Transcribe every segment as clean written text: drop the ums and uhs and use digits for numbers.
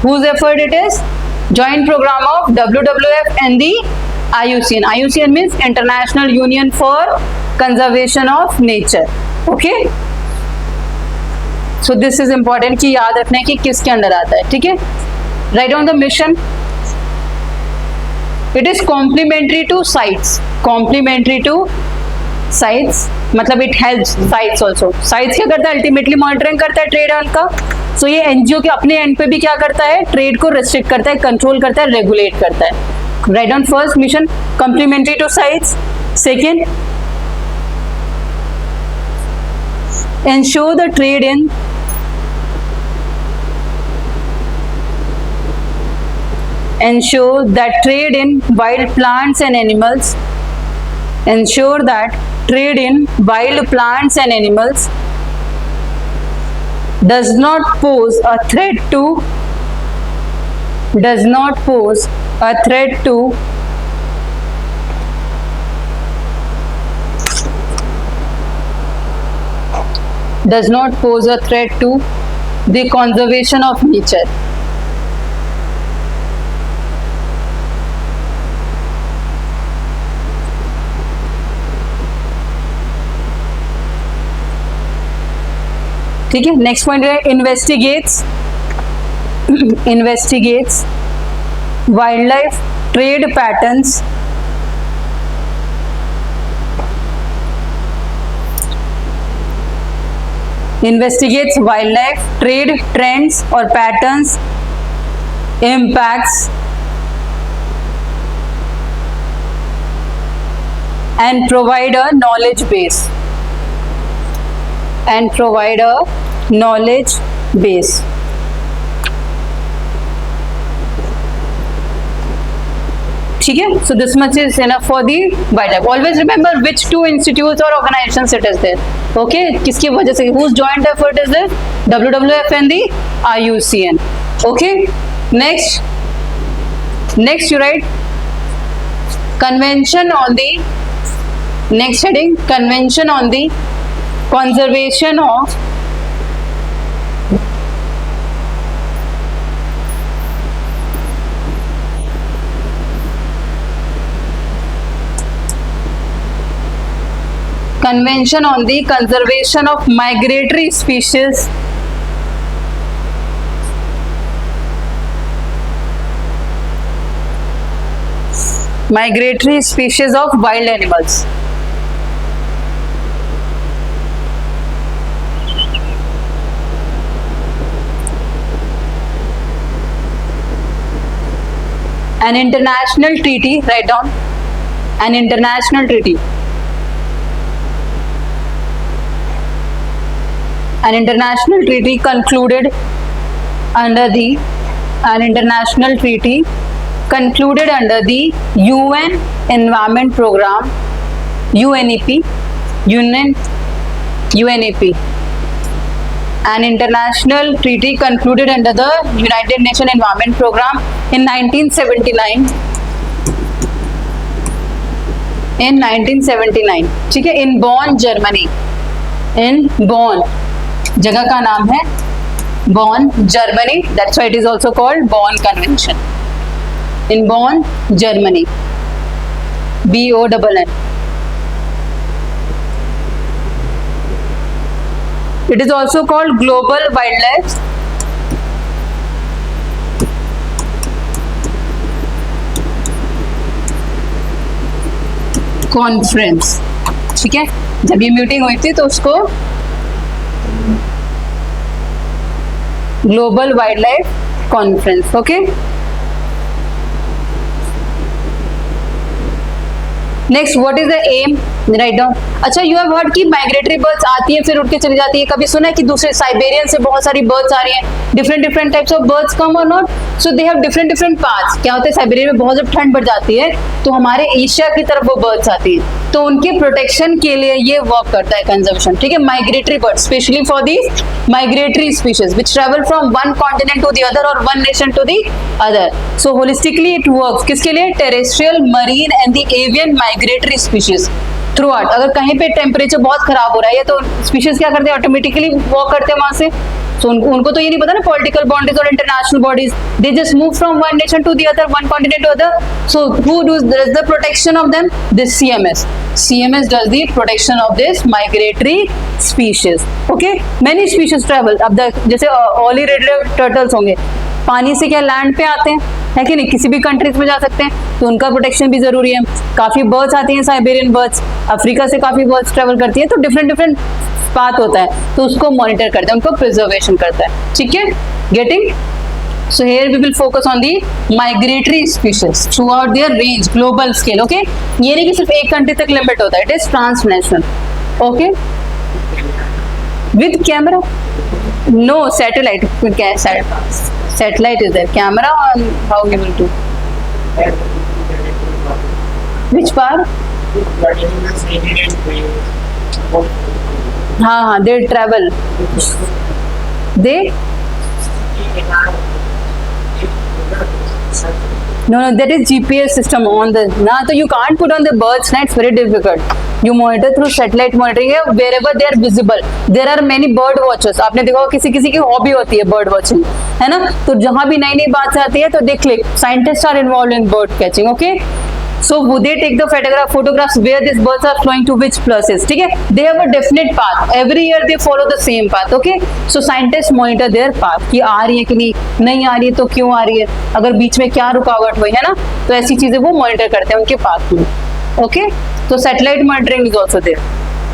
Whose effort it is? Joint program of WWF and the IUCN. IUCN means International Union for Conservation of Nature. Okay? So this is important कि याद रखना है कि किसके अंदर आता है. ठीक है? Write down the mission. It is complementary to sites. Complementary to sites मतलब it helps sites also. Sites क्या करता है? Ultimately monitoring करता है ट्रेड का. So ये एनजीओ के अपने एंड पे भी क्या करता है? ट्रेड को रिस्ट्रिक्ट करता है, कंट्रोल करता है, रेगुलेट करता है. Write down first mission, complementary to sites. Second, ensure the trade in wild plants and animals. Ensure that trade in wild plants and animals does not pose a threat to does not pose a threat to the conservation of nature. ठीक है. Next point है investigates wildlife trade patterns investigates wildlife trade trends or patterns, impacts and provide a knowledge base. ठीक है. So this much is enough for the wildlife. Always remember which two institutes or organizations it is there. Okay, किसकी वजह से, whose joint effort is this? WWF and the IUCN. Okay, next you write convention on the next heading, convention on the conservation of migratory species of wild animals. An international treaty, write down, an international treaty concluded under the UN Environment Program, UNEP. An international treaty concluded under the United Nations Environment Program in 1979. ठीक है. In Bonn, Germany. जगह का नाम है Bonn, Germany. That's why it is also called Bonn Convention. In Bonn, Germany. BONN. It is also called Global Wildlife Conference. ठीक है. जब ये मीटिंग हुई थी तो उसको global wild life conference. Okay. Next, what is the aim? Write down. अच्छा, you have heard कि माइग्रेटरी बर्ड्स आती है फिर उड़ के चली जाती है. कभी सुना है कि दूसरे साइबेरियन से बहुत सारी बर्ड्स आ रही हैं, डिफरेंट टाइप्स ऑफ बर्ड्स कम और not. So they have different paths. क्या होता है, साइबेरिया में बहुत जब ठंड बढ़ जाती है तो हमारे एशिया की तरफ वो बर्ड्स आती है, तो उनके प्रोटेक्शन के लिए ये वर्क करता है कंजर्वेशन. ठीक है. Migratory birds specially for these migratory species which travel from one continent to the other और one nation to the other. So holistically it works किसके लिए? Terrestrial, marine and the avian migratory species throughout. अगर कहीं पे temperature बहुत खराब हो रहा है तो स्पीशीज क्या करते हैं? ऑटोमेटिकली वॉक करते हैं वहां से. सो उनको तो ये नहीं पता ना पॉलिटिकल बाउंड्रीज और international bodies, they just move from one nation to the other, one continent to other. So who does the protection of them? This CMS. CMS does the protection of this migratory species. Okay, many species travel. अब जैसे ऑली red turtles होंगे, पानी से क्या land पे आते हैं, है कि नहीं, किसी भी कंट्रीज में जा सकते हैं, तो उनका प्रोटेक्शन भी जरूरी है. काफी बर्ड्स आती हैं, साइबेरियन बर्ड्स, अफ्रीका से काफी बर्ड्स ट्रेवल करती है, तो डिफरेंट डिफरेंट पाथ होता है, तो उसको मॉनिटर करते हैं, उनको प्रिजर्वेशन करता है. ठीक है, getting? So here we will focus on the migratory species throughout their range, global scale. Okay, ये नहीं कि सिर्फ एक कंट्री तक लिमिट होता है, it is transnational. Okay, with camera? No, satellite. Satellite is there. Camera on how you will do? Which part? हाँ, they travel. They? No, that is GPS system on the. Nah, so you can't put on the birds. It's very difficult. You monitor through satellite monitoring wherever they are visible. There are many bird watchers. आपने देखा होगा किसी किसी की hobby होती है bird watching, है ना? तो जहाँ भी नई नई बात आती है तो दे click. Scientists are involved in bird catching. Okay. So they take the photographs where these birds are flying to which places. ठीक है? They have a definite path. Every year they follow the same path. Okay? So scientists monitor their path कि आ रही है कि नहीं आ रही है, तो क्यों आ रही है, अगर बीच में क्या रुकावट हुई है ना, तो ऐसी चीजें वो मॉनिटर करते हैं उनके पाथ में. Okay? So satellite monitoring is also there.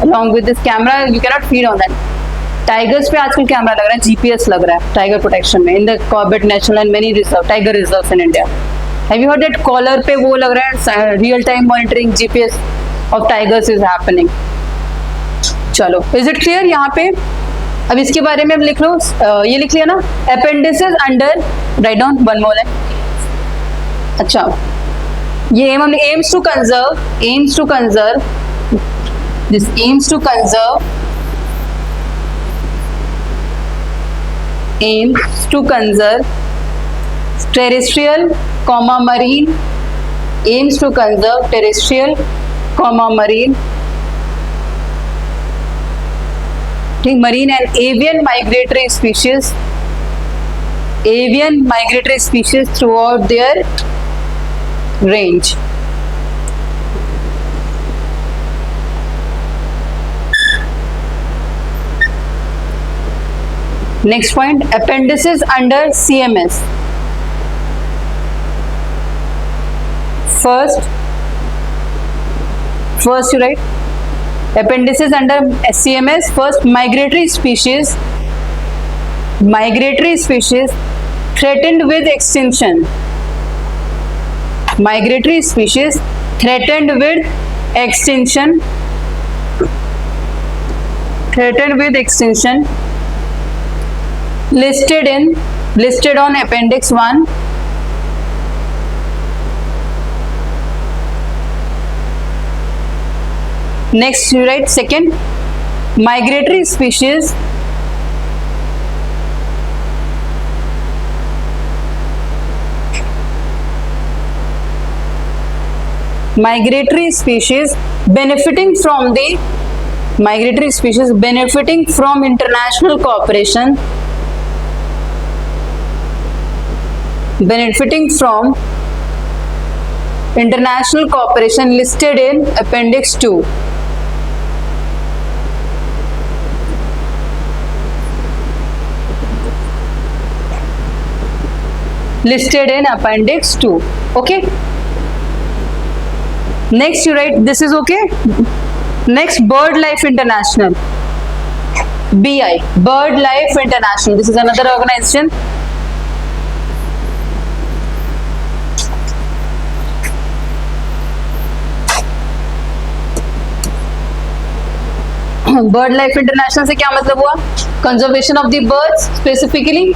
Along with this camera, you cannot feed on that. Tigers पे आजकल कैमरा लग रहा है, GPS लग रहा है टाइगर प्रोटेक्शन में, in the Corbett national and many reserve tiger reserves in India. Have you heard that collar पे वो लग रहा है real time monitoring GPS of tigers is happening. चलो, इज इट क्लियर यहाँ पे? अब इसके बारे में अब लिख लो, ये लिख लिया ना, appendices under, write down one more है. अच्छा, ये एम हमने aims to conserve this aims to conserve terrestrial, marine, aims to conserve terrestrial, marine, marine and avian migratory species throughout their range. Next point, appendices under CMS. First you write appendices under CMS. First, migratory species threatened with extinction. Migratory species threatened with extinction. Listed on Appendix 1. Next you write second, migratory species benefiting from international cooperation, listed in Appendix 2. Listed in Appendix 2. Okay. Next you write, this is okay. Next, BirdLife International. BI, BirdLife International. This is another organization. BirdLife International से क्या मतलब हुआ? Conservation of the birds specifically,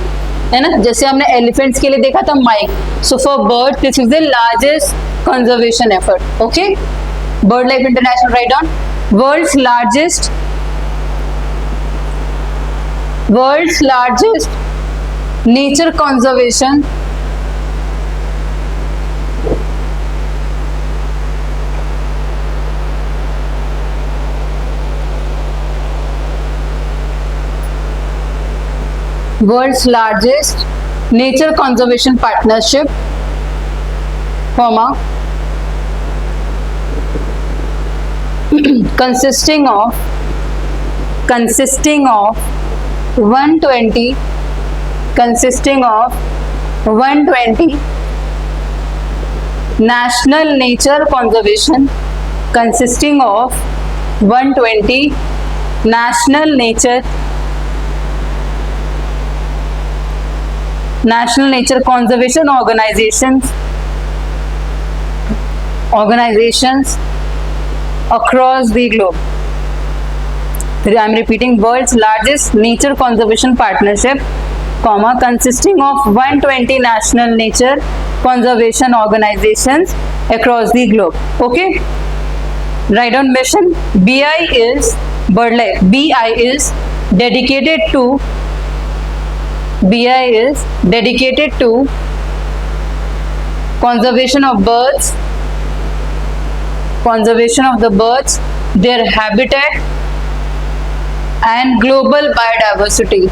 है ना? जैसे हमने elephants के लिए देखा था MIKE, so for bird this is the largest conservation effort. Okay, BirdLife International, write down. World's largest nature conservation world's largest nature conservation partnership, comma, consisting of 120 national nature conservation, consisting of 120 national nature conservation organizations across the globe. I am repeating, world's largest nature conservation partnership, comma, consisting of 120 national nature conservation organizations across the globe. Okay, write down mission. BI is BirdLife. BI is dedicated to conservation of the birds, their habitat, and global biodiversity,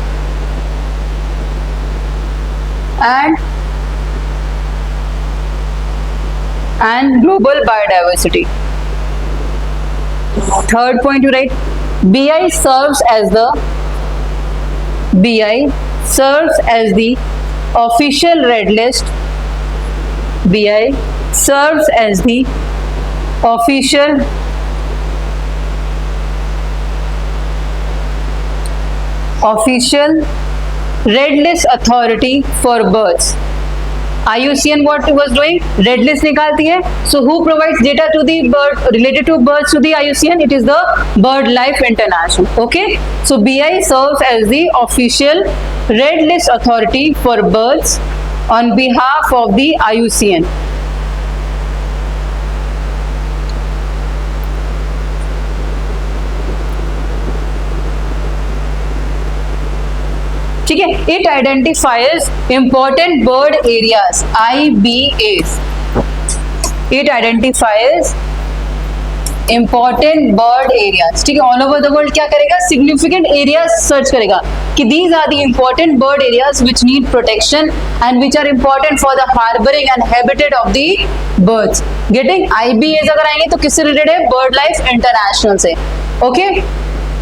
and global biodiversity. Third point you write, BI serves as the official red list. BI serves as the official red list authority for birds. IUCN what was doing? Red list निकालती है. So who provides data to the bird related to birds to the IUCN? It is the BirdLife International. Okay. So BI serves as the official red list authority for birds on behalf of the IUCN. ठीक है. It identifies important bird areas, IBAs. It identifies important bird areas. ठीक है. All over the world क्या करेगा? Significant areas search करेगा कि these are the important bird areas which need protection and which are important for the harboring and habitat of the birds. Getting? IBAs अगर आएंगे तो किससे रिलेटेड है? BirdLife International से. ओके.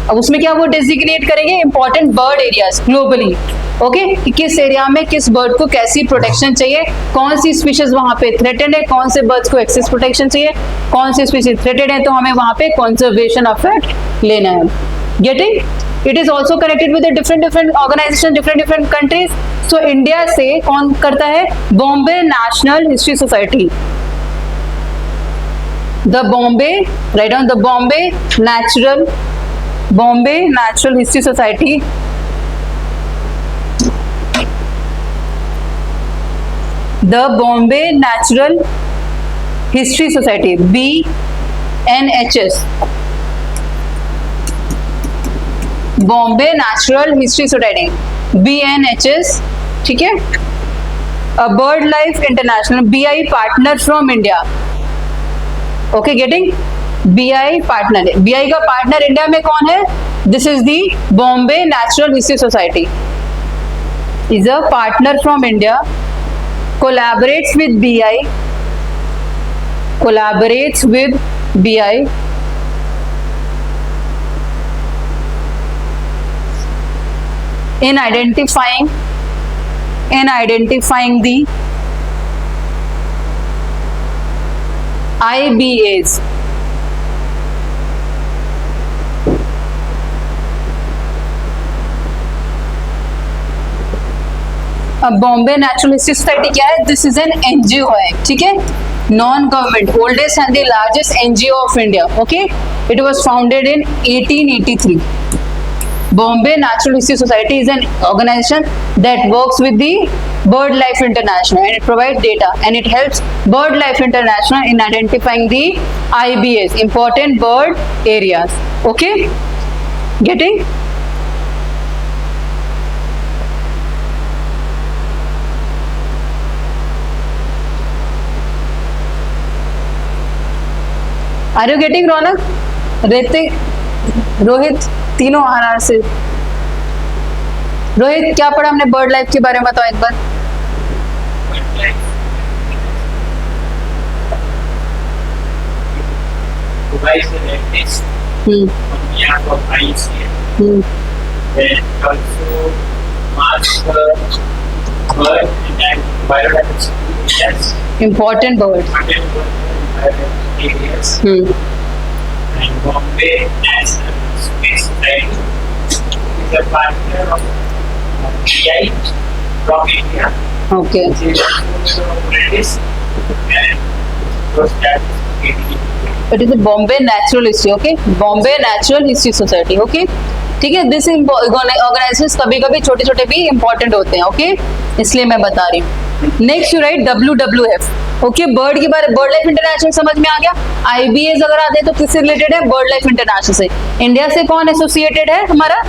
अब उसमें क्या वो डेजिग्नेट करेंगे? Important bird areas globally. Okay, कि किस एरिया में किस बर्ड को कैसी प्रोटेक्शन चाहिए, कौन सी स्पीशीज वहां पे थ्रेटेड है, कौन से बर्ड्स को एक्सेस प्रोटेक्शन चाहिए, कौन सी स्पीशीज थ्रेटेड है तो हमें वहां पे कंजर्वेशन एफर्ट लेना है. Getting? It is also connected with different organization, different countries. So India से कौन करता है? Bombay National History Society. The Bombay, write down, the Bombay Natural History Society the Bombay Natural History Society, BNHS, Bombay Natural History Society, BNHS. ठीक है. Bird life international, BI partner from India. Okay, getting? BI partner है. BI का partner India में कौन है? This is the Bombay Natural History society, is a partner from India, collaborates with BI in identifying the IBAs. अब Bombay Natural History society क्या है? This is an NGO है. ठीक है. Non government, oldest and the largest NGO of India. Okay, it was founded in 1883. Bombay Natural History Society is an organization that works with the BirdLife International and it provides data and it helps BirdLife International in identifying the IBAs, important bird areas. Okay, getting? Are you getting, Ronak, Ritik, Rohit? तीनों are से रोहित क्या पढ़ा हमने bird life के बारे में, बताओ एक बार। हम्म हम्म important bird. And Bombay National Space Society is a partner of BI from India. Okay. Which is also British and was It is a Bombay Natural History. Okay. Bombay Natural History Society. Okay. ठीक है, this organisations कभी कभी छोटे छोटे भी important होते हैं, okay इसलिए मैं बता रही हूँ। Next you right WWF, okay bird के बारे, बर्ड लाइफ इंटरनेशनल समझ में आ गया। IBS अगर आते हैं तो किससे रिलेटेड है, बर्ड लाइफ इंटरनेशनल से। इंडिया से कौन एसोसिएटेड है हमारा,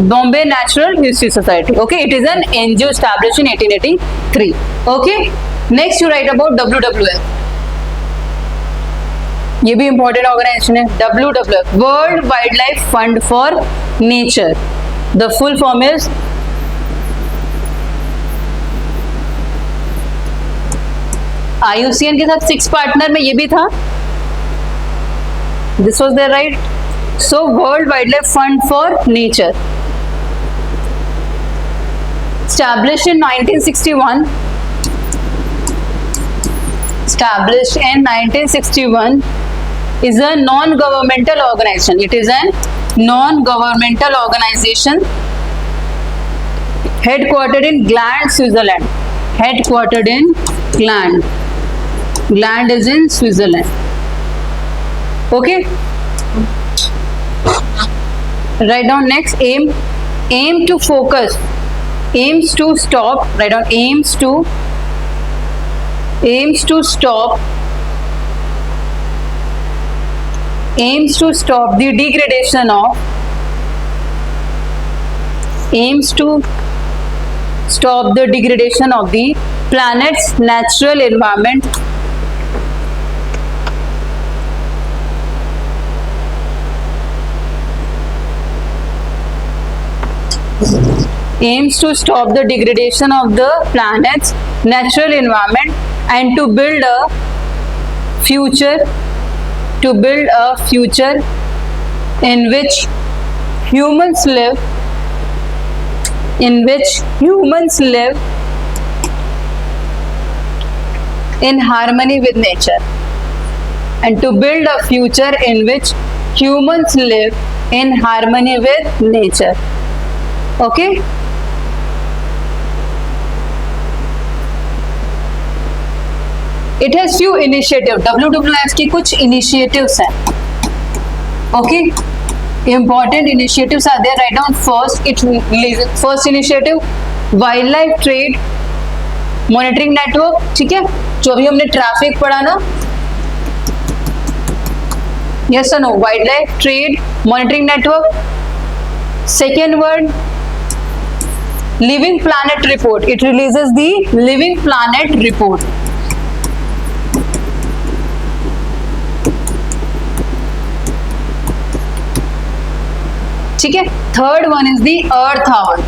Bombay Natural History Society, okay it is an NGO established in 1883, ओके। Next you write about WWF, ये भी इंपॉर्टेंट ऑर्गेनाइजेशन है। WWF World Wild Life Fund for Nature, the full form is IUCN के साथ 6 पार्टनर में ये भी था, this was there right. So World Wild Life Fund for Nature established in 1961, established in 1961 is a non-governmental organization. It is a non-governmental organization headquartered in Gland, Switzerland. Headquartered in Gland. Gland is in Switzerland. Okay. Write down next aim. Aim to focus. Aims to stop. Write down aims to stop. Aims to stop the degradation of. Aims to stop the degradation of the planet's natural environment. Aims to stop the degradation of the planet's natural environment and to build a future, in which humans live, in harmony with nature, and to build a future in which humans live in harmony with nature. Okay. It has few initiatives. WWF की कुछ initiatives हैं, okay. Important initiatives are there. Write down first initiative wildlife trade monitoring network, ठीक है, जो अभी हमने traffic पढ़ा ना, yes or no, wildlife trade monitoring network. Second word, living planet report. It releases the living planet report. ठीक है। Third one is the earth hour.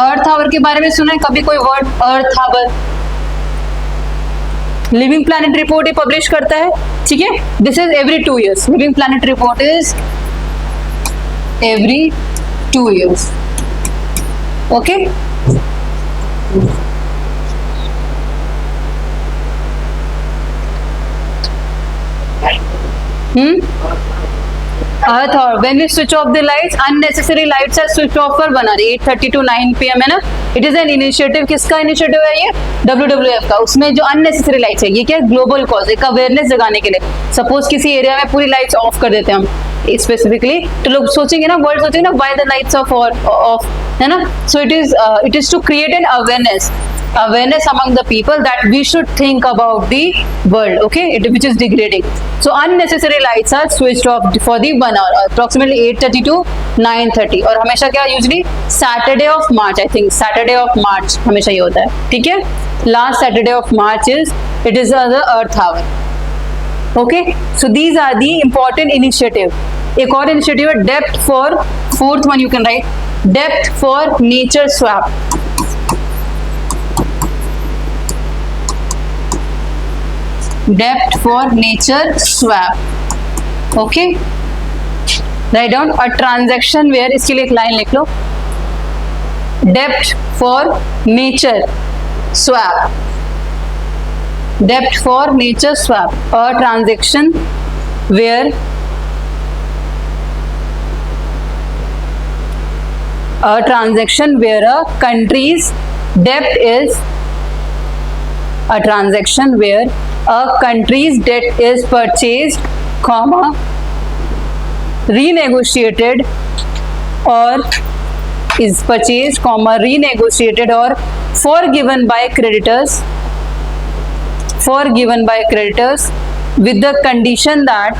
Earth hour के बारे में सुना है कभी कोई word, earth hour? Living planet report ये पब्लिश करता है, ठीक है। This is every 2 years। Living planet report is every 2 years, okay. Earth और when we switch off the lights, unnecessary lights है स्विच ऑफ कर बना रही 8:30 to 9 PM है ना। इट इज एन इनिशिएटिव, किसका इनिशिएटिव है ये? WWF का। उसमें जो अननेसेसरी लाइट्स है, ये क्या है, ग्लोबल कॉज, एक अवेयरनेस जगाने के लिए। सपोज किसी एरिया में पूरी लाइट्स ऑफ कर देते हैं हम स्पेसिफिकली, तो लोग सोचेंगे ना, वर्ल्ड सोचेंगे ना, why the lights off off, है ना। So it is to create an awareness among the people that we should think about the world, okay, which is degrading. So unnecessary lights are switched off for the 1 hour, approximately 8:30 to 9:30, और हमेशा क्या, usually Saturday of March, I think Saturday of March हमेशा ये होता है, ठीक है। Last Saturday of March it is the Earth Hour, okay. So these are the important initiative. एक और initiative है depth for, fourth one you can write depth for nature swap, depth for nature swap, okay. Write down a transaction where, इसके लिए एक line लिख लो, depth for nature swap, depth for nature swap, a transaction where a transaction where a country's debt is a transaction where a country's debt is purchased, comma, renegotiated or is purchased, comma, renegotiated or forgiven by creditors, forgiven by creditors with the condition that,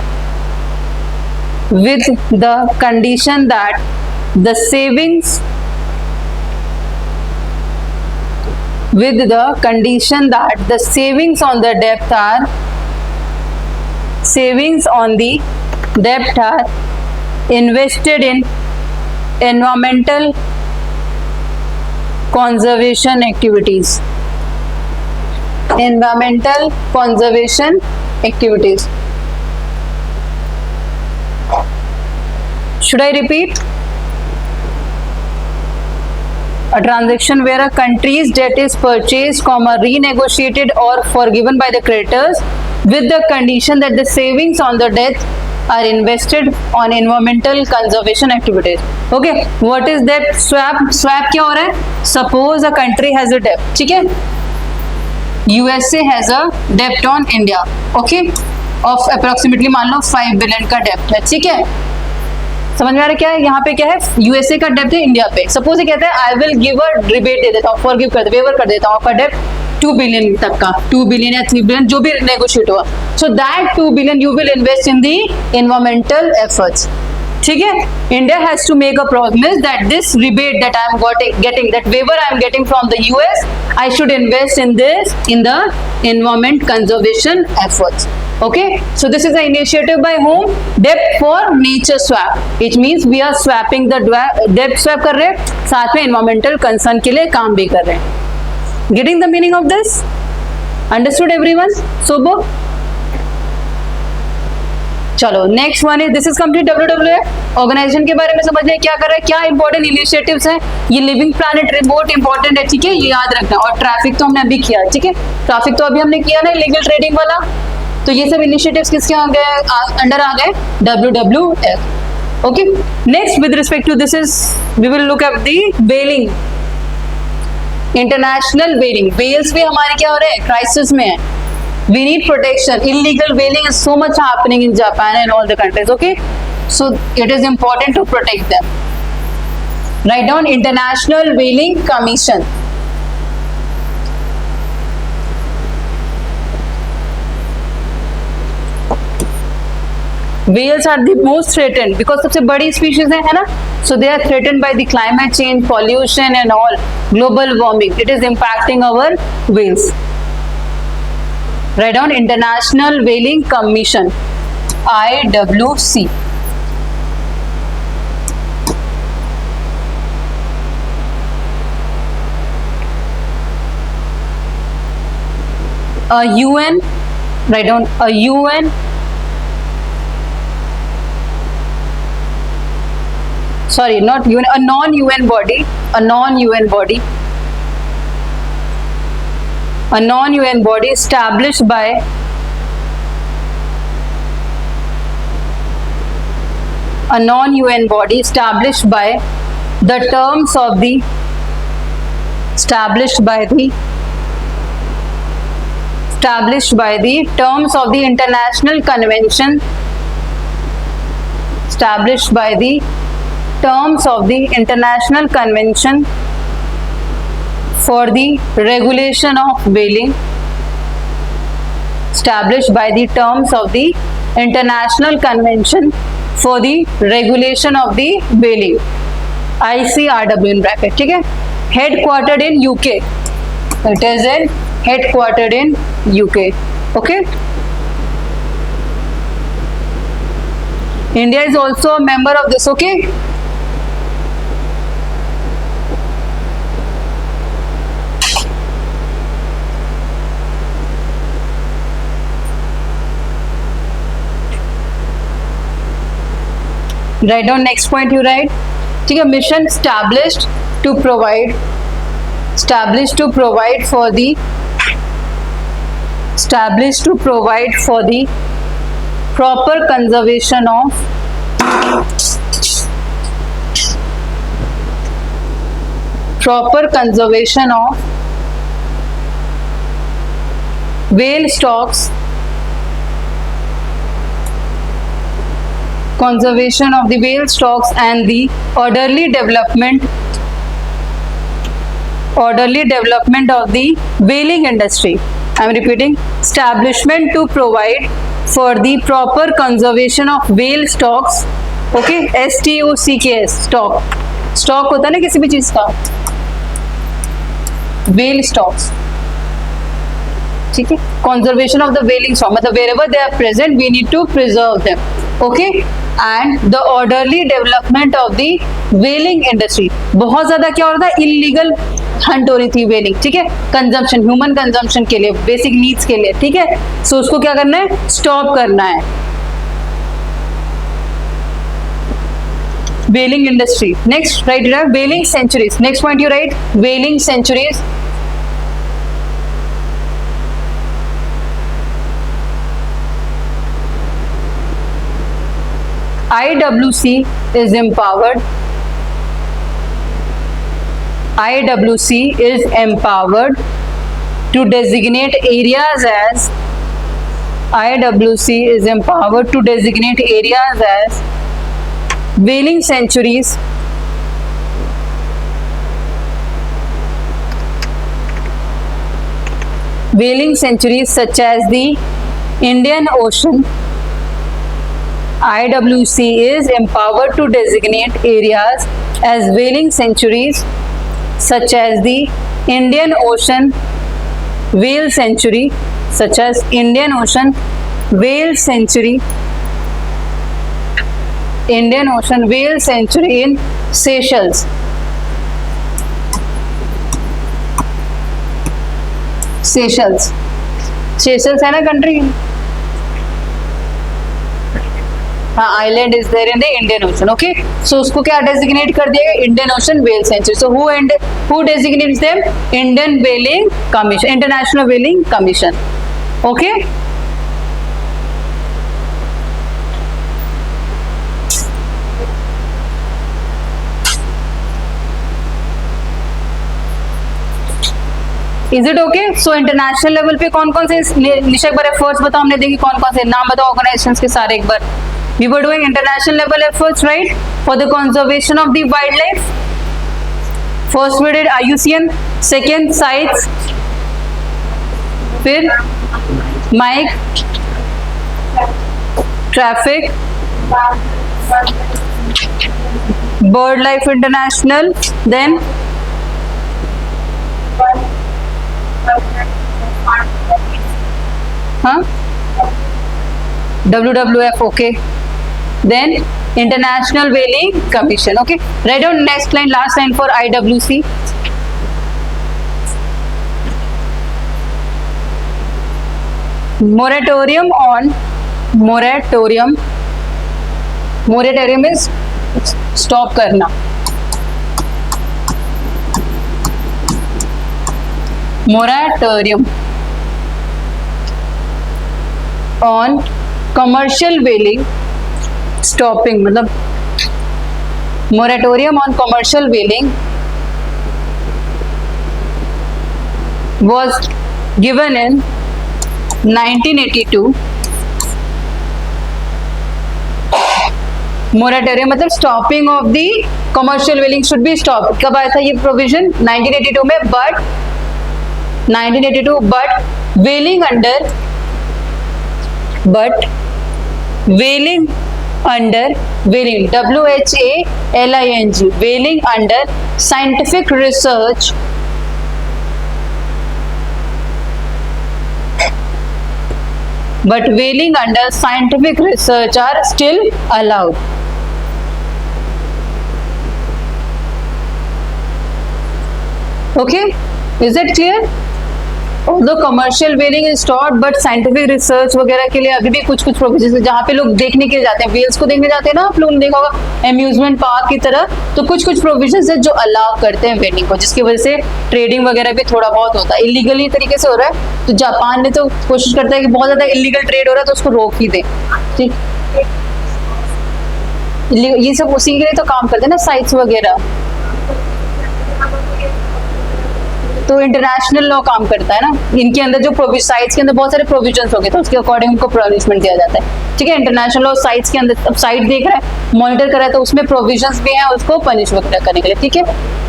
with the condition that the savings, with the condition that the savings on the debt are, savings on the debt are invested in environmental conservation activities, environmental conservation activities. Should I repeat? A transaction where a country's debt is purchased, comma, renegotiated or forgiven by the creditors with the condition that the savings on the debt are invested on environmental conservation activities. Okay, what is that swap? Swap क्या हो रहा है? Suppose a country has a debt, ठीक है? USA has a debt on India, okay? Of approximately मान लो 5 billion का debt है, ठीक है? समझ में आ रहा है क्या है? यहाँ पे क्या है? यूएसए का डेप्ट है इंडिया पे। सपोज ये कहता है I will give a rebate दे देता हूँ, फॉरगिव कर वेवर कर देता हूँ आपका डेप्ट 2 बिलियन तक का, 2 बिलियन या 3 बिलियन जो भी नेगोशिएट हुआ, so that 2 billion you will invest in the environmental efforts, ठीक है? India has to make a promise that this rebate that I am getting, that waiver I am getting from the US, I should invest in this, in the environment conservation efforts. Okay, so this is the initiative by whom? Debt for nature swap. It means we are swapping the debt swap कर रहे हैं, साथ में environmental concern के लिए काम भी कर रहे हैं. Getting the meaning of this? Understood everyone? Sobo? चलो next one is this is complete WWF organization के बारे में समझ लें क्या कर रहा है, क्या इंपॉर्टेंट इनिशिएटिव्स हैं. ये लिविंग प्लैनेट रिपोर्ट इंपॉर्टेंट है, ठीक है, ये याद रखना. और ट्रैफिक तो हमने अभी किया, ठीक है, ट्रैफिक तो अभी हमने किया ना, लीगल ट्रेडिंग वाला. तो ये सब इनिशिएटिव्स किसके आ गए, अंडर आ गए? WWF. Okay, next with respect to this is we will look at the whaling, international whaling. Whales भी हमारे क्या हो रहे हैं, क्राइसिस में है. We need protection. Illegal whaling is so much happening in Japan and all the countries. Okay, so it is important to protect them. Write down International Whaling Commission. Whales are the most threatened because सबसे बड़ी species है ना? So they are threatened by the climate change, pollution and all global warming. It is impacting our whales. Write down International Whaling Commission, IWC. A UN, write down a UN, sorry, not UN, a non-UN body, a non-UN body, a non-UN body established by a non-UN body established by the terms of the established by the terms of the international convention, established by the terms of the international convention for the regulation of whaling, established by the terms of the international convention for the regulation of the whaling, ICRW in bracket, ठीक है, headquartered in UK. It is in headquartered in UK. Okay. India is also a member of this. Okay. Write down next point you write. ठीक है, mission established to provide for the proper conservation of whale stocks, conservation of the whale stocks and the orderly development of the whaling industry. I am repeating, establishment to provide for the proper conservation of whale stocks. Okay, STOCKS, stock होता है ना किसी भी चीज का, whale stocks, ठीक है, conservation of the whaling stock मतलब wherever they are present we need to preserve them. Okay, and the orderly development of the whaling industry. बहुत ज्यादा क्या हो रहा था, इलीगल हंट हो रही थी whaling, ठीक है, कंजम्पशन, ह्यूमन कंजम्पशन के लिए, बेसिक नीड्स के लिए, ठीक है, सो उसको क्या करना है, स्टॉप करना है. whaling industry. Next, write it out, whaling sanctuaries. Next point you write, whaling sanctuaries. IWC is empowered to designate areas as whaling sanctuaries, such as the Indian Ocean. IWC is empowered to designate areas as whaling sanctuaries such as the Indian Ocean Whale Sanctuary, in Seychelles. Seychelles है ना country, हाँ, island is there in the Indian Ocean. Okay, so उसको क्या designate कर दिया गया, Indian Ocean whale sanctuary. So who designates them, Indian whaling commission, international whaling commission. Okay, is it okay. So international level पे कौन कौन से, निशा एक बार एफर्ट्स बताओ, हमने देखी कौन कौन से, नाम बताओ ऑर्गेनाइजेशंस के सारे एक बार. We were doing international level efforts, right, for the conservation of the wildlife. First we did IUCN, second CITES, फिर Mike, Traffic, BirdLife International, then WWF. Okay, then International Whaling Commission. Okay, write down next line, last line for IWC. Moratorium is stop करना. Moratorium on commercial whaling, stopping मतलब moratorium on commercial whaling was given in 1982. Moratorium मतलब stopping of the commercial व्हेलिंग should be stop. कब आया था ये provision, 1982 में, but whaling WHALING, whaling under scientific research are still allowed. Okay, is it clear? Although commercial व्हेलिंग is stored but scientific research वगैरह के लिए अभी भी कुछ कुछ प्रोविजन है जहाँ पे लोग देखने के लिए जाते हैं, व्हेल्स को देखने जाते हैं ना, आप लोगों ने देखा होगा अम्यूजमेंट पार्क की तरह। तो कुछ कुछ प्रोविजन है जो अलाउ करते हैं व्हेलिंग को, जिसकी वजह से ट्रेडिंग वगैरह भी थोड़ा बहुत होता है। इलीगली तरीके से हो रहा है तो जापान ने तो कोशिश करता है कि बहुत ज्यादा इलीगल ट्रेड हो रहा है तो उसको रोक ही दे। ठीक, ये सब उसी के लिए तो काम करते हैं ना, साइट्स वगैरह। तो इंटरनेशनल लॉ काम करता है ना, इनके अंदर जो साइट्स के अंदर बहुत सारे प्रोविजंस हो गए तो उसके अकॉर्डिंग उनको पनिशमेंट दिया जाता है। ठीक है, इंटरनेशनल लॉ साइट्स के अंदर, अब साइट देख रहा है, मॉनिटर कर रहा है, तो उसमें प्रोविजंस भी हैं उसको पनिश वगैरह करने के लिए। ठीक है,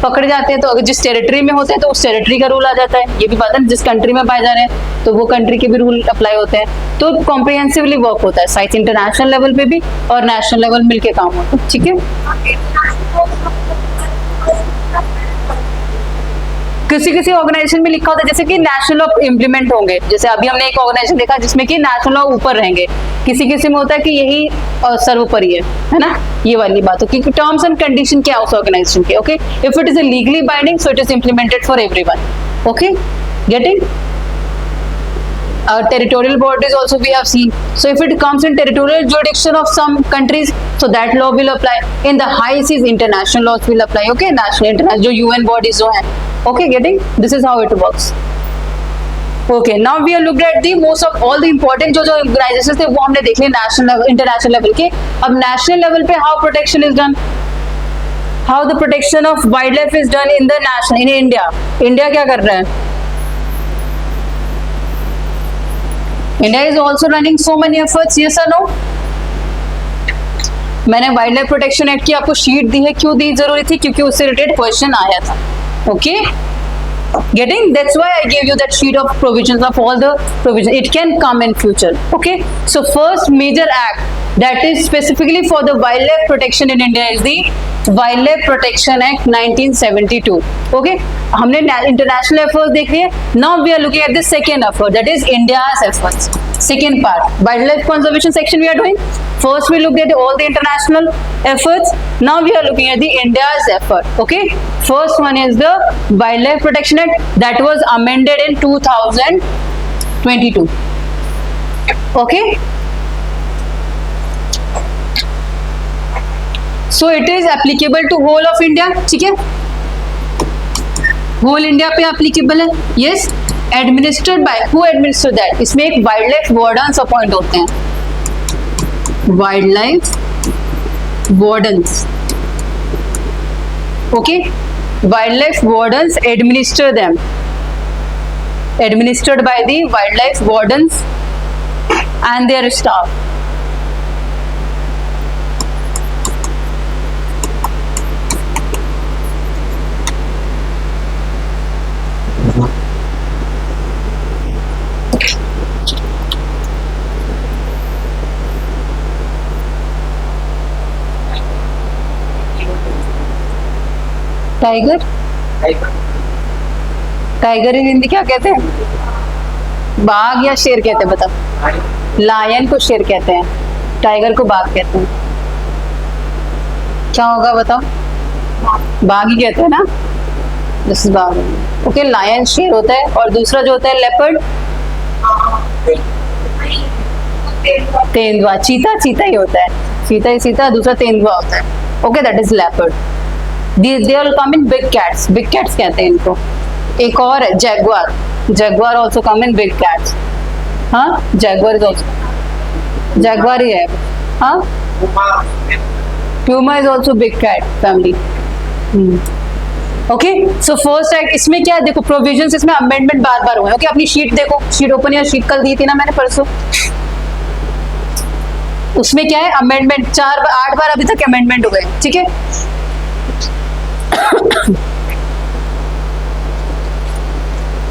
पकड़े जाते हैं तो अगर जिस टेरिटरी में होते हैं तो उस टेरिटरी का रूल आ जाता है। ये भी बात है ना, जिस कंट्री में पाए जा रहे हैं तो वो कंट्री के भी रूल अप्लाई होते हैं। तो कॉम्प्रिहेंसिवली वर्क होता है साइट्स, इंटरनेशनल लेवल पे भी और नेशनल लेवल मिलके काम होता है। ठीक है, किसी किसी ऑर्गेनाइजेशन में लिखा होता है जैसे कि नेशनल लॉ इम्प्लीमेंट होंगे, जैसे अभी हमने एक ऑर्गेनाइजेशन देखा जिसमें कि नेशनल लॉ ऊपर रहेंगे, किसी किसी में होता है कि यही सर्वोपरि है ना, ये वाली बात हो, क्योंकि टर्म्स एंड कंडीशन क्या है उस ऑर्गेनाइजेशन के। Okay, if it is legally binding so it is implemented for everyone. Okay, getting territorial borders also we have seen. So if it comes in territorial jurisdiction of some countries, so that law will apply. In the high seas, international laws will apply. Okay, national, international, जो UN bodies जो हैं. Okay, getting? This is how it works. Okay, now we are looked at the most of all the important जो organizations थे वो हमने देख लिए national level, international level के. अब national level पे how protection is done? How the protection of wildlife is done in the national, in India. India क्या कर रहा है? India is also running so many efforts, yes or no? मैंने wild life protection act की आपको sheet दी है, क्यों दी जरूरी थी? क्योंकि उससे रिलेटेड क्वेश्चन आया था। Okay, getting, that's why I gave you that sheet of provisions of all the provisions. It can come in future. Okay, so first major act that is specifically for the wildlife protection in India is the Wildlife Protection Act 1972. Okay, हमने international efforts देख लिए. Now we are looking at the second effort, that is India's efforts. Second part, wildlife conservation section we are doing. First we looked at all the international efforts. Now we are looking at the India's effort. Okay, first one is the Wildlife Protection Act that was amended in 2022. Okay, so it is applicable to whole of India. ठीक है, whole India पे applicable है. Yes, administered by who administer that? इसमें एक wildlife wardens appoint होते हैं, wildlife wardens. Okay, wildlife wardens administer them, administered by the wildlife wardens and their staff. Tiger, tiger in Hindi क्या कहते हैं? बाघ या शेर कहते हैं? बताओ। लायन को शेर कहते हैं, टाइगर को बाघ कहते हैं। क्या होगा बताओ? बाघ ही कहते हैं ना, दिस इज बाघ। ओके, लायन शेर होता है और दूसरा जो होता है लेपर्ड, तेंदुआ। चीता चीता ही होता है, चीता ही चीता, दूसरा तेंदुआ होता है। Okay, that is leopard. They all come in big cats. Big cats कहते हैं इनको। एक और है Jaguar, Jaguar also come in big cats. हाँ, जैगुआर also, जैगुआर ही है। हाँ, Puma is also big cat family. Okay, so first act इसमें क्या है देखो, प्रोविजंस इसमें अमेंडमेंट बार बार हुए। ओके, अपनी शीट देखो, शीट ओपन या शीट कल दी थी ना मैंने परसों, उसमें क्या है अमेंडमेंट, 8 बार अभी तक अमेंडमेंट हुए। ठीक है,